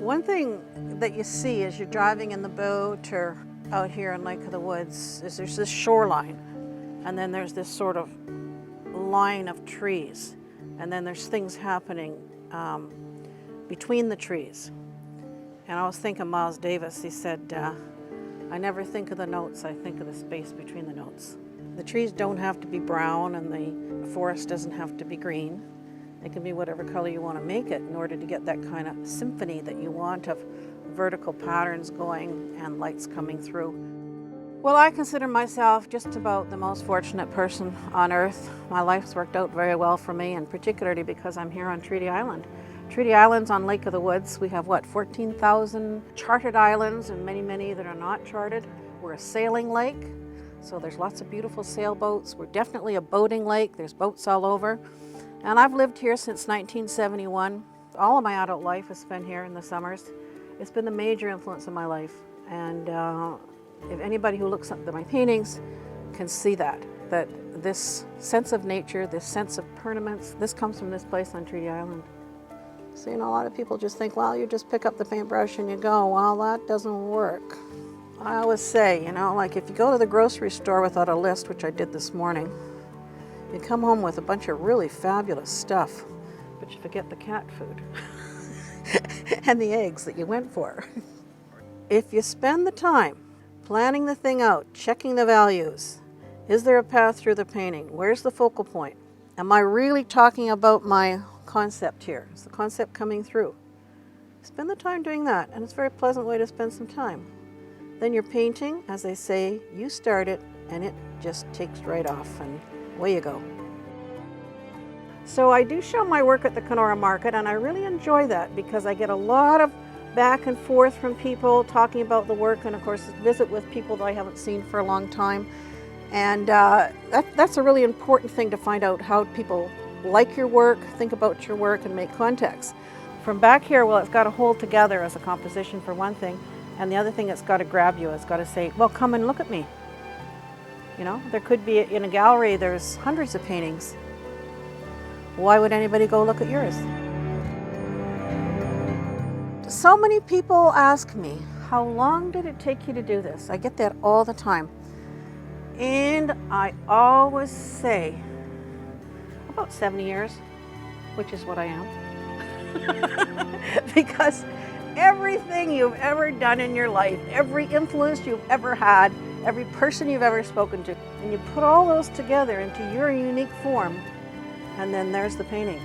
One thing that you see as you're driving in the boat or out here in Lake of the Woods is there's this shoreline, and then there's this sort of line of trees, and then there's things happening between the trees. And I was thinking Miles Davis, he said, I never think of the notes, I think of the space between the notes. The trees don't have to be brown and the forest doesn't have to be green. It can be whatever color you want to make it in order to get that kind of symphony that you want of vertical patterns going and lights coming through. Well, I consider myself just about the most fortunate person on earth. My life's worked out very well for me, and particularly because I'm here on Treaty Island. Treaty Island's on Lake of the Woods. We have, 14,000 charted islands and many, many that are not charted. We're a sailing lake, so there's lots of beautiful sailboats. We're definitely a boating lake. There's boats all over. And I've lived here since 1971. All of my adult life is spent here in the summers. It's been the major influence in my life. And if anybody who looks at my paintings can see that this sense of nature, this sense of permanence, this comes from this place on Treaty Island. So, a lot of people just think, well, you just pick up the paintbrush and you go. Well, that doesn't work. I always say, like if you go to the grocery store without a list, which I did this morning, you come home with a bunch of really fabulous stuff, but you forget the cat food and the eggs that you went for. If you spend the time planning the thing out, checking the values, is there a path through the painting? Where's the focal point? Am I really talking about my concept here? Is the concept coming through? Spend the time doing that, and it's a very pleasant way to spend some time. Then your painting, as they say, you start it and it just takes right off, and away you go. So I do show my work at the Kenora Market, and I really enjoy that because I get a lot of back and forth from people talking about the work, and of course visit with people that I haven't seen for a long time. And that's a really important thing to find out how people like your work, think about your work, and make contacts. From back here, well, it's got to hold together as a composition for one thing, and the other thing, it's got to grab you. It's got to say, well, come and look at me. There could be, in a gallery, there's hundreds of paintings. Why would anybody go look at yours? So many people ask me, how long did it take you to do this? I get that all the time. And I always say, about 70 years, which is what I am. Because everything you've ever done in your life, every influence you've ever had, every person you've ever spoken to, and you put all those together into your unique form, and then there's the painting.